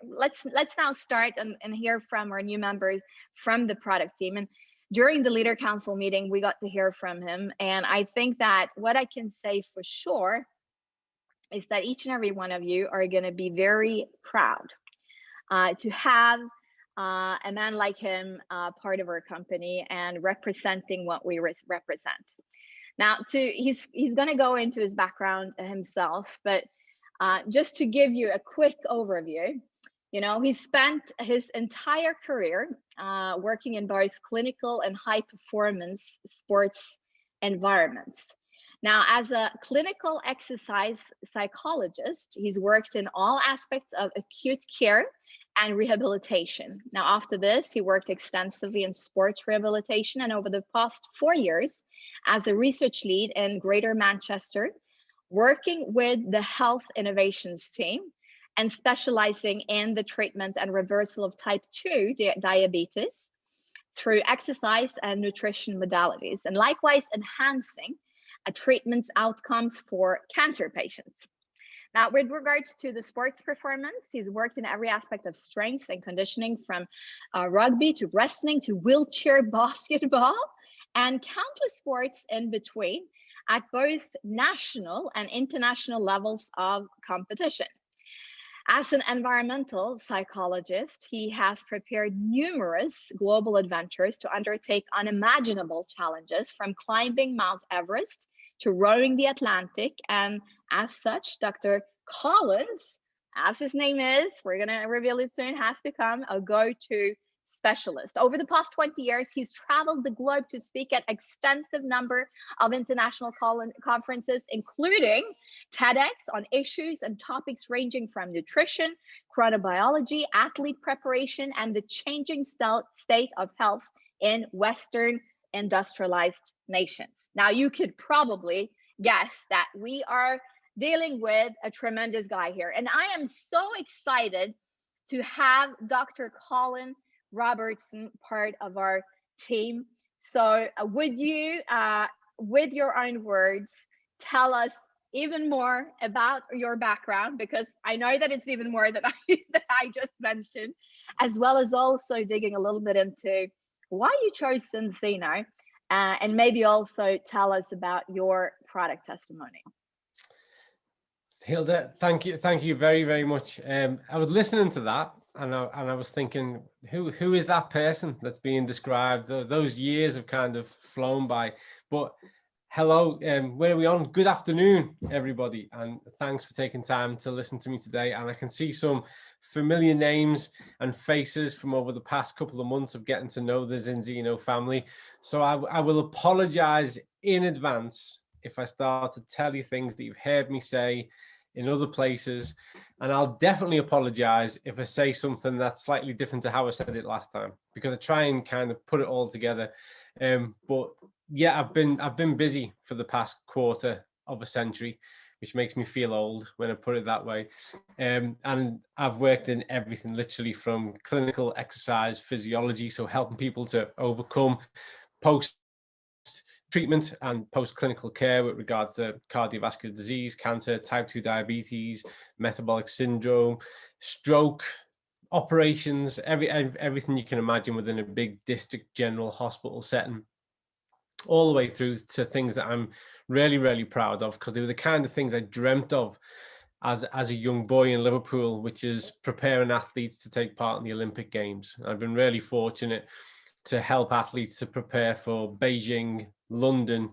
let's now start and hear from our new members from the product team. And during the leader council meeting, we got to hear from him. And I think that what I can say for sure is that each and every one of you are going to be very proud to have a man like him part of our company and representing what we represent. Now, he's going to go into his background himself, but just to give you a quick overview, he spent his entire career working in both clinical and high performance sports environments. Now, as a clinical exercise psychologist, he's worked in all aspects of acute care and rehabilitation. Now, after this, he worked extensively in sports rehabilitation, and over the past 4 years as a research lead in Greater Manchester, working with the health innovations team and specializing in the treatment and reversal of type 2 diabetes through exercise and nutrition modalities, and likewise enhancing treatment outcomes for cancer patients. Now, with regards to the sports performance, he's worked in every aspect of strength and conditioning, from rugby to wrestling to wheelchair basketball and countless sports in between at both national and international levels of competition. As an environmental psychologist, he has prepared numerous global adventures to undertake unimaginable challenges, from climbing Mount Everest to rowing the Atlantic. And as such, Dr. Collins, as his name is, we're going to reveal it soon, has become a go-to specialist. Over the past 20 years, he's traveled the globe to speak at extensive number of international conferences, including TEDx, on issues and topics ranging from nutrition, chronobiology, athlete preparation, and the changing state of health in Western industrialized nations. Now, you could probably guess that we are dealing with a tremendous guy here. And I am so excited to have Dr. Colin Robertson part of our team. So would you, with your own words, tell us even more about your background, because I know that it's even more that I just mentioned, as well as also digging a little bit into why you chose Zinzino, and maybe also tell us about your product testimony. Hilda, thank you very, very much. I was listening to that, and I was thinking, who is that person that's being described? Those years have kind of flown by. But hello, where are we on? Good afternoon, everybody, and thanks for taking time to listen to me today. And I can see some familiar names and faces from over the past couple of months of getting to know the Zinzino family. So I will apologize in advance if I start to tell you things that you've heard me say in other places, and I'll definitely apologize if I say something that's slightly different to how I said it last time, because I try and kind of put it all together. But yeah, I've been busy for the past quarter of a century, which makes me feel old when I put it that way. And I've worked in everything, literally from clinical exercise physiology, so helping people to overcome post-treatment and post-clinical care with regards to cardiovascular disease, cancer, type 2 diabetes, metabolic syndrome, stroke, operations, everything you can imagine within a big district general hospital setting, all the way through to things that I'm really, really proud of, because they were the kind of things I dreamt of as a young boy in Liverpool, which is preparing athletes to take part in the Olympic Games. I've been really fortunate to help athletes to prepare for Beijing, London,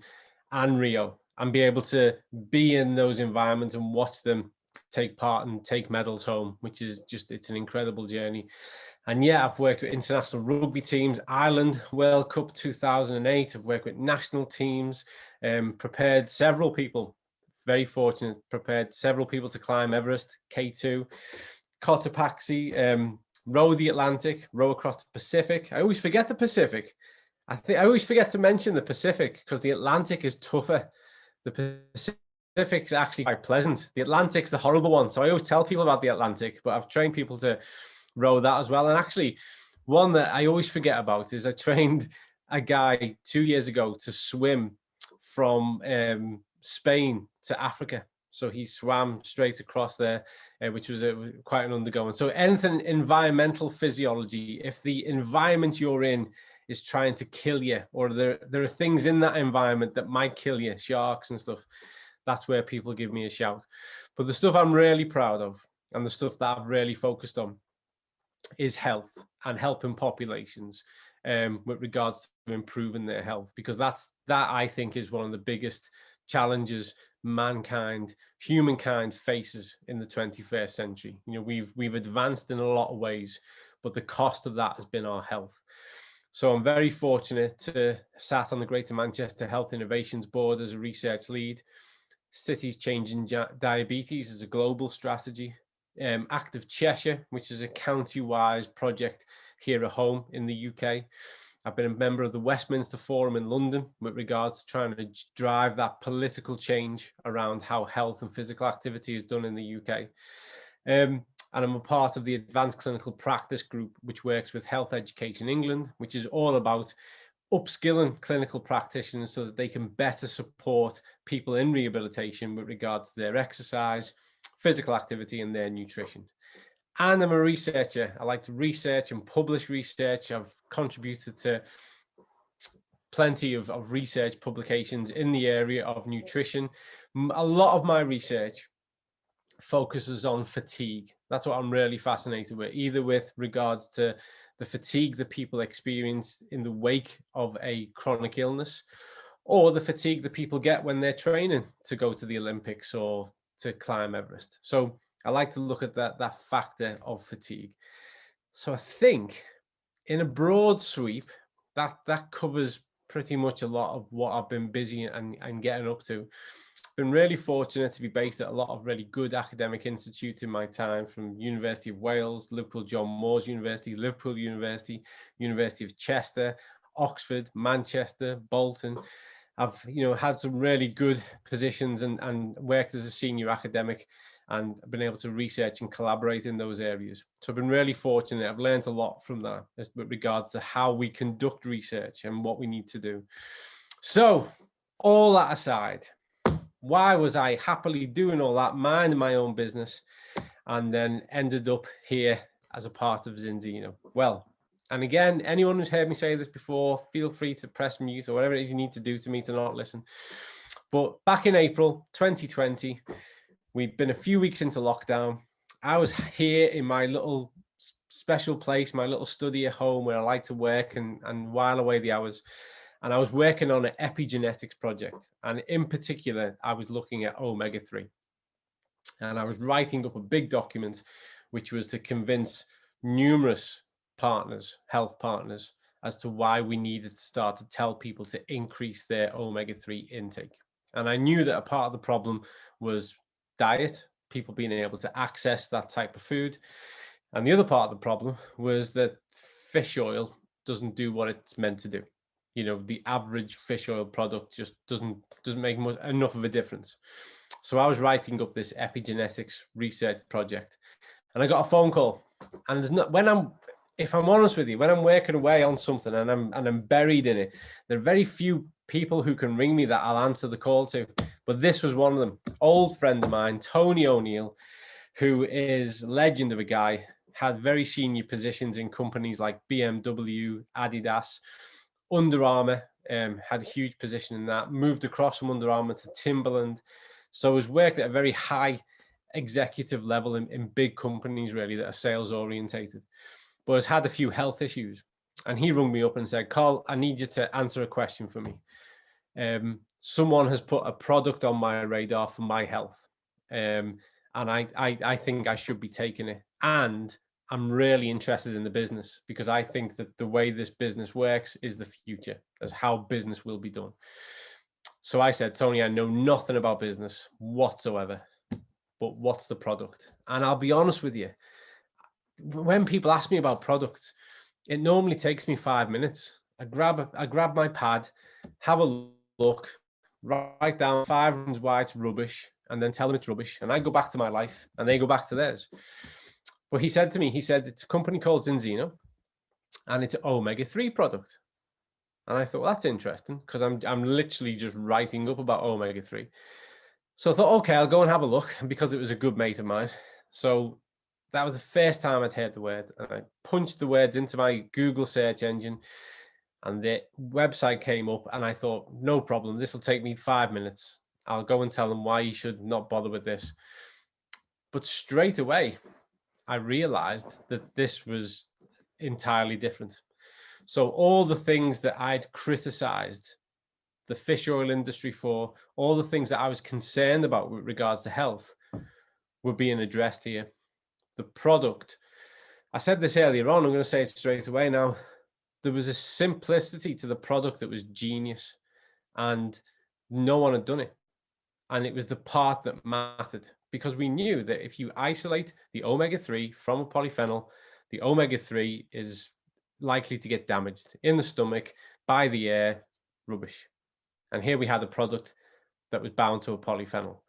and Rio, and be able to be in those environments and watch them take part and take medals home, which is just, it's an incredible journey. And yeah, I've worked with international rugby teams, Ireland World Cup 2008. I've worked with national teams, prepared several people, very fortunate, prepared several people to climb Everest, K2, Cotopaxi, row the Atlantic, row across the Pacific. I always forget the Pacific. I always forget to mention the Pacific, because the Atlantic is tougher. The Pacific's actually quite pleasant. The Atlantic's the horrible one. So I always tell people about the Atlantic, but I've trained people to row that as well. And actually, one that I always forget about is I trained a guy 2 years ago to swim from Spain to Africa. So he swam straight across there, which was quite an undergoing. So anything environmental physiology, if the environment you're in is trying to kill you, or there are things in that environment that might kill you, sharks and stuff, that's where people give me a shout. But the stuff I'm really proud of, and the stuff that I've really focused on, is health and helping populations with regards to improving their health, because that I think is one of the biggest challenges humankind faces in the 21st century. You know, we've advanced in a lot of ways, but the cost of that has been our health. So I'm very fortunate to sat on the Greater Manchester Health Innovations Board as a research lead. Cities Changing Diabetes is a global strategy. Active Cheshire, which is a county-wise project here at home in the UK. I've been a member of the Westminster Forum in London with regards to trying to drive that political change around how health and physical activity is done in the UK. And I'm a part of the Advanced Clinical Practice Group, which works with Health Education England, which is all about upskilling clinical practitioners so that they can better support people in rehabilitation with regards to their exercise, physical activity, and their nutrition. And I'm a researcher. I like to research and publish research. I've contributed to plenty of research publications in the area of nutrition. A lot of my research focuses on fatigue. That's what I'm really fascinated with, either with regards to the fatigue that people experience in the wake of a chronic illness, or the fatigue that people get when they're training to go to the Olympics or to climb Everest. So I like to look at that factor of fatigue. So I think in a broad sweep, that covers pretty much a lot of what I've been busy and getting up to. Been really fortunate to be based at a lot of really good academic institutes in my time, from University of Wales, Liverpool John Moores University, Liverpool University, University of Chester, Oxford, Manchester, Bolton. I've had some really good positions and worked as a senior academic and been able to research and collaborate in those areas. So I've been really fortunate. I've learned a lot from that with regards to how we conduct research and what we need to do. So all that aside, why was I happily doing all that, minding my own business, and then ended up here as a part of Zinzino? Well, and again, anyone who's heard me say this before, feel free to press mute or whatever it is you need to do to me to not listen. But back in April 2020, we'd been a few weeks into lockdown. I was here in my little special place, my little study at home where I like to work and while away the hours. And I was working on an epigenetics project. And in particular, I was looking at omega-3. And I was writing up a big document, which was to convince numerous partners, health partners, as to why we needed to start to tell people to increase their omega-3 intake. And I knew that a part of the problem was diet, people being able to access that type of food. And the other part of the problem was that fish oil doesn't do what it's meant to do. The average fish oil product just doesn't make enough of a difference. So I was writing up this epigenetics research project, and I got a phone call. And if I'm honest with you, when I'm working away on something and I'm buried in it, there are very few people who can ring me that I'll answer the call to. But this was one of them. Old friend of mine, Tony O'Neill, who is a legend of a guy, had very senior positions in companies like BMW, Adidas, Under Armour, had a huge position in that, moved across from Under Armour to Timberland. So has worked at a very high executive level in big companies, really, that are sales orientated, but has had a few health issues. And he rung me up and said, Carl, I need you to answer a question for me. Someone has put a product on my radar for my health. And I think I should be taking it. And I'm really interested in the business, because I think that the way this business works is the future, as how business will be done. So I said, Tony, I know nothing about business whatsoever, but what's the product? And I'll be honest with you, when people ask me about products, it normally takes me 5 minutes. I grab my pad, have a look, write down 5 reasons why it's rubbish, and then tell them it's rubbish. And I go back to my life and they go back to theirs. But he said to me, it's a company called Zinzino, and it's an omega-3 product. And I thought, well, that's interesting, because I'm literally just writing up about omega-3. So I thought, okay, I'll go and have a look, because it was a good mate of mine. So that was the first time I'd heard the word, and I punched the words into my Google search engine, and the website came up, and I thought, no problem, this will take me 5 minutes. I'll go and tell them why you should not bother with this. But straight away, I realized that this was entirely different. So all the things that I'd criticized the fish oil industry for, all the things that I was concerned about with regards to health, were being addressed here. The product, I said this earlier on, I'm going to say it straight away now. There was a simplicity to the product that was genius, and no one had done it. And it was the part that mattered, because we knew that if you isolate the omega-3 from a polyphenol, the omega-3 is likely to get damaged in the stomach, by the air, rubbish. And here we had a product that was bound to a polyphenol,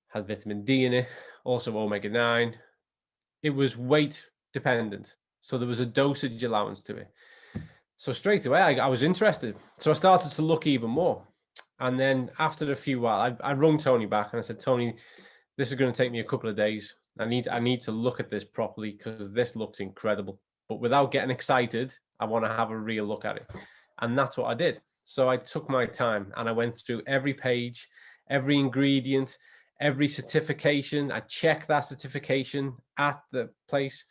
had vitamin D in it, also omega-9. It was weight dependent, so there was a dosage allowance to it. So straight away, I was interested. So I started to look even more. And then after a few while, I rung Tony back and I said, Tony, this is going to take me a couple of days. I need to look at this properly, because this looks incredible. But without getting excited, I want to have a real look at it. And that's what I did. So I took my time and I went through every page, every ingredient, every certification. I checked that certification at the place,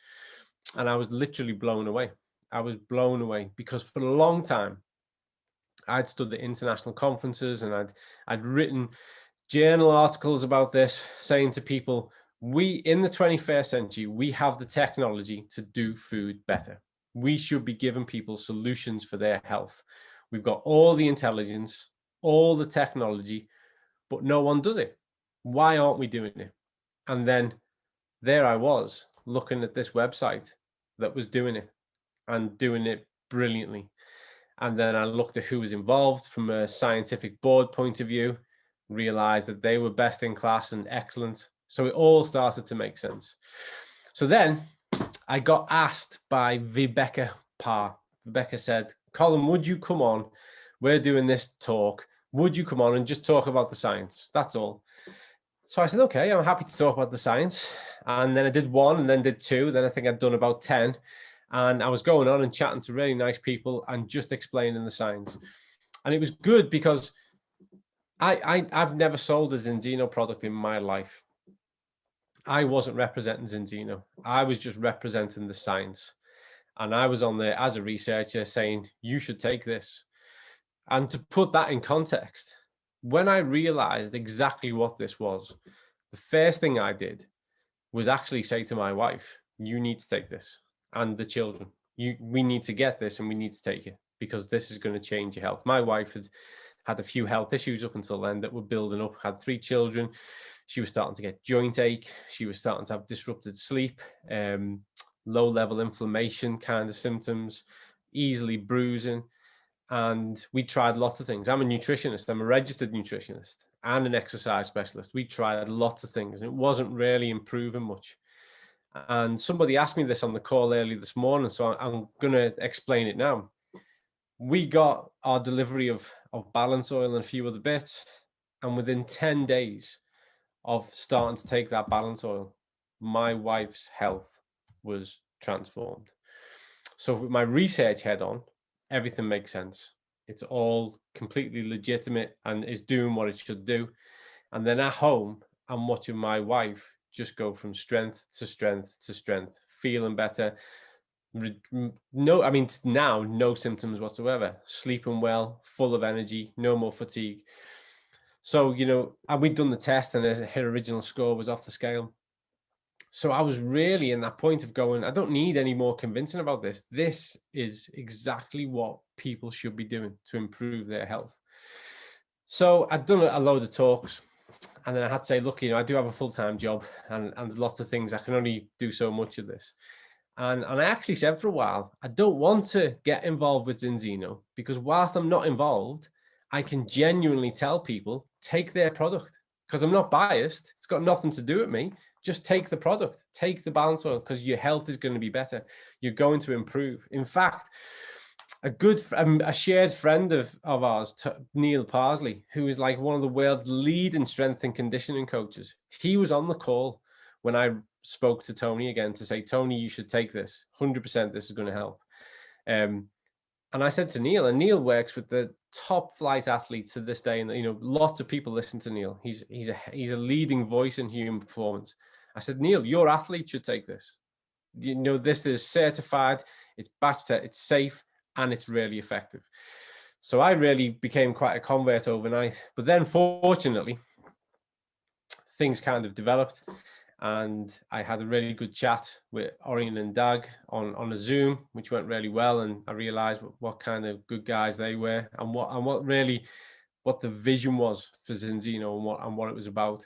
and I was literally blown away. I was blown away, because for a long time, I'd stood at international conferences and I'd written journal articles about this, saying to people, we in the 21st century, we have the technology to do food better. We should be giving people solutions for their health. We've got all the intelligence, all the technology, but no one does it. Why aren't we doing it? And then there I was, looking at this website that was doing it, and doing it brilliantly. And then I looked at who was involved from a scientific board point of view, realized that they were best in class and excellent. So it all started to make sense. So then I got asked by Vibeke Parr. Vibeke said, Colin, would you come on? We're doing this talk. Would you come on and just talk about the science? That's all. So I said, okay, I'm happy to talk about the science. And then I did one, and then did two. Then I think I'd done about 10. And I was going on and chatting to really nice people and just explaining the science. And it was good, because I've never sold a Zinzino product in my life. I wasn't representing Zinzino. I was just representing the science. And I was on there as a researcher saying, you should take this. And to put that in context, when I realized exactly what this was, the first thing I did was actually say to my wife, you need to take this, and the children. We need to get this, and we need to take it, because this is going to change your health. My wife had a few health issues up until then that were building up, had 3 children. She was starting to get joint ache. She was starting to have disrupted sleep, low level inflammation kind of symptoms, easily bruising. And we tried lots of things. I'm a nutritionist. I'm a registered nutritionist and an exercise specialist. We tried lots of things, and it wasn't really improving much. And somebody asked me this on the call early this morning, so I'm going to explain it now. We got our delivery of balance oil and a few other bits, and within 10 days of starting to take that balance oil, my wife's health was transformed. So with my research head on, everything makes sense. It's all completely legitimate and is doing what it should do. And then at home, I'm watching my wife just go from strength to strength to strength, feeling better. Now no symptoms whatsoever, sleeping well, full of energy, no more fatigue. So, and we'd done the test, and her original score was off the scale. So I was really in that point of going, I don't need any more convincing about this. This is exactly what people should be doing to improve their health. So I'd done a load of talks, and then I had to say, look, I do have a full-time job and lots of things. I can only do so much of this. And I actually said for a while, I don't want to get involved with Zinzino, because whilst I'm not involved, I can genuinely tell people, take their product, because I'm not biased. It's got nothing to do with me. Just take the product, take the balance oil, because your health is going to be better. You're going to improve. In fact, a shared friend of ours, Neil Parsley, who is like one of the world's leading strength and conditioning coaches. He was on the call when I spoke to Tony again to say, Tony, you should take this 100%. This is going to help. And I said to Neil, and Neil works with the top flight athletes to this day, and lots of people listen to Neil. He's a leading voice in human performance. I said, Neil, your athlete should take this. This is certified, it's batch set, it's safe, and it's really effective. So I really became quite a convert overnight. But then, fortunately, things kind of developed. And I had a really good chat with Orion and Dag on a Zoom, which went really well. And I realized what kind of good guys they were, and what the vision was for Zinzino and what it was about.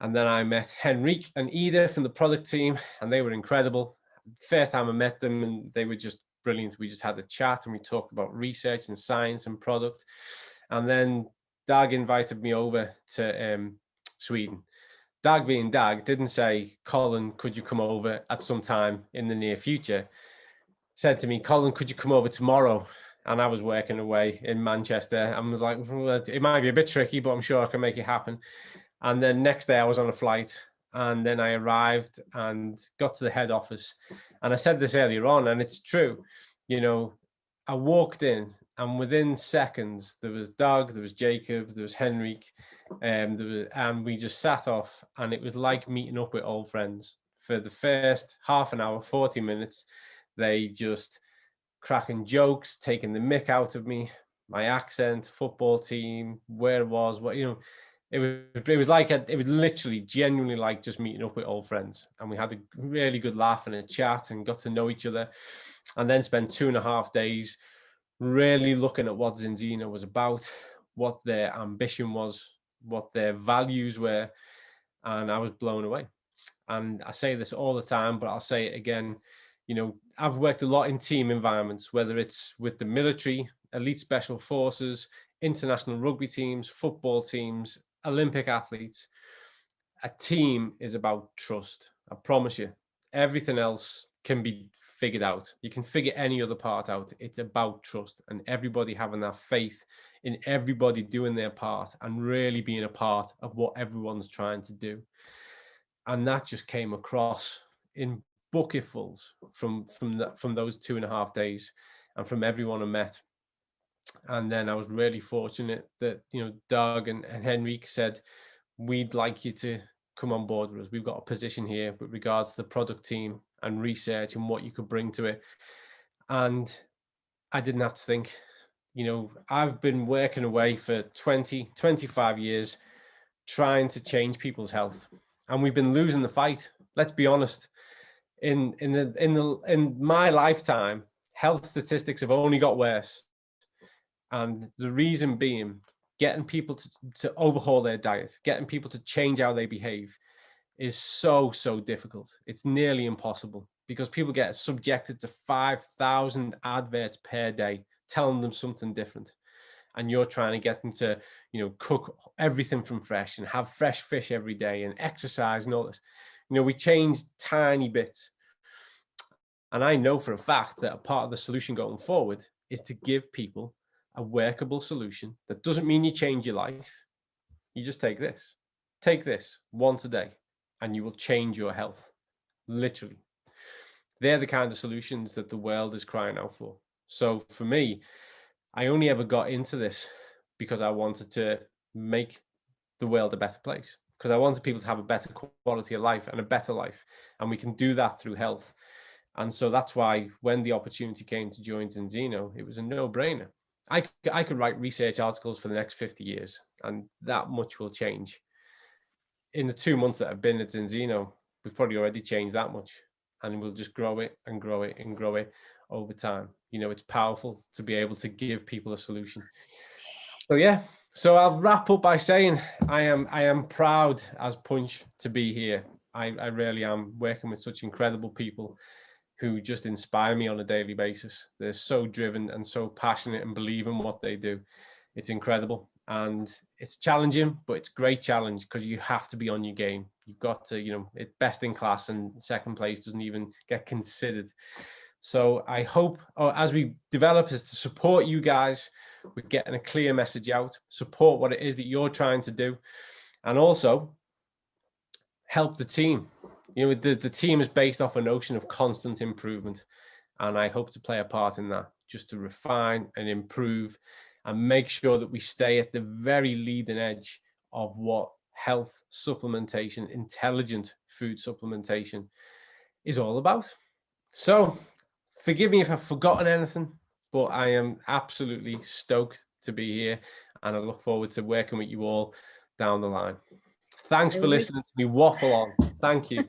And then I met Henrique and Ida from the product team, and they were incredible. First time I met them, and they were just brilliant. We just had a chat and we talked about research and science and product. And then Dag invited me over to Sweden. Dag being Dag didn't say, Colin, could you come over at some time in the near future? Said to me, Colin, could you come over tomorrow? And I was working away in Manchester. I was like, well, it might be a bit tricky, but I'm sure I can make it happen. And then next day I was on a flight, and then I arrived and got to the head office. And I said this earlier on, and it's true. I walked in, and within seconds, there was Doug, there was Jacob, there was Henrique, and we just sat off, and it was like meeting up with old friends. For the first half an hour, 40 minutes, they just cracking jokes, taking the mick out of me, my accent, football team, where it was, it was literally genuinely like just meeting up with old friends. And we had a really good laugh and a chat and got to know each other, and then spent 2.5 days really looking at what Zinzino was about, what their ambition was, what their values were. And I was blown away. And I say this all the time, but I'll say it again. I've worked a lot in team environments, whether it's with the military, elite special forces, international rugby teams, football teams, Olympic athletes. A team is about trust. I promise you, everything else can be figured out. You can figure any other part out. It's about trust, and everybody having that faith in everybody doing their part and really being a part of what everyone's trying to do. And that just came across in bucketfuls from those 2.5 days and from everyone I met. And then I was really fortunate that Doug and Henrique said, we'd like you to come on board with us. We've got a position here with regards to the product team and research and what you could bring to it. And I didn't have to think. I've been working away for 25 years trying to change people's health, and we've been losing the fight. Let's be honest. In my lifetime, health statistics have only got worse. And the reason being, getting people to overhaul their diet, getting people to change how they behave is so difficult. It's nearly impossible, because people get subjected to 5,000 adverts per day telling them something different. And you're trying to get them to, cook everything from fresh and have fresh fish every day and exercise and all this. We change tiny bits. And I know for a fact that a part of the solution going forward is to give people a workable solution. That doesn't mean you change your life. You just take this once a day, and you will change your health. Literally. They're the kind of solutions that the world is crying out for. So for me, I only ever got into this because I wanted to make the world a better place, because I wanted people to have a better quality of life and a better life. And we can do that through health. And so that's why when the opportunity came to join Zinzino, it was a no-brainer. I could write research articles for the next 50 years, and that much will change. In the 2 months that I've been at Zinzino, we've probably already changed that much, and we'll just grow it and grow it and grow it over time. It's powerful to be able to give people a solution. So yeah, so I'll wrap up by saying I am proud as Punch to be here. I really am, working with such incredible people who just inspire me on a daily basis. They're so driven and so passionate and believe in what they do. It's incredible, and it's challenging, but it's great challenge, because you have to be on your game. You've got to, it's best in class, and second place doesn't even get considered. So I hope, as we develop, is to support you guys with getting a clear message out, support what it is that you're trying to do, and also help the team. You know, the team is based off a notion of constant improvement, and I hope to play a part in that, just to refine and improve and make sure that we stay at the very leading edge of what health supplementation, intelligent food supplementation is all about. So forgive me if I've forgotten anything, but I am absolutely stoked to be here, and I look forward to working with you all down the line. Thanks for listening to me waffle on. Thank you.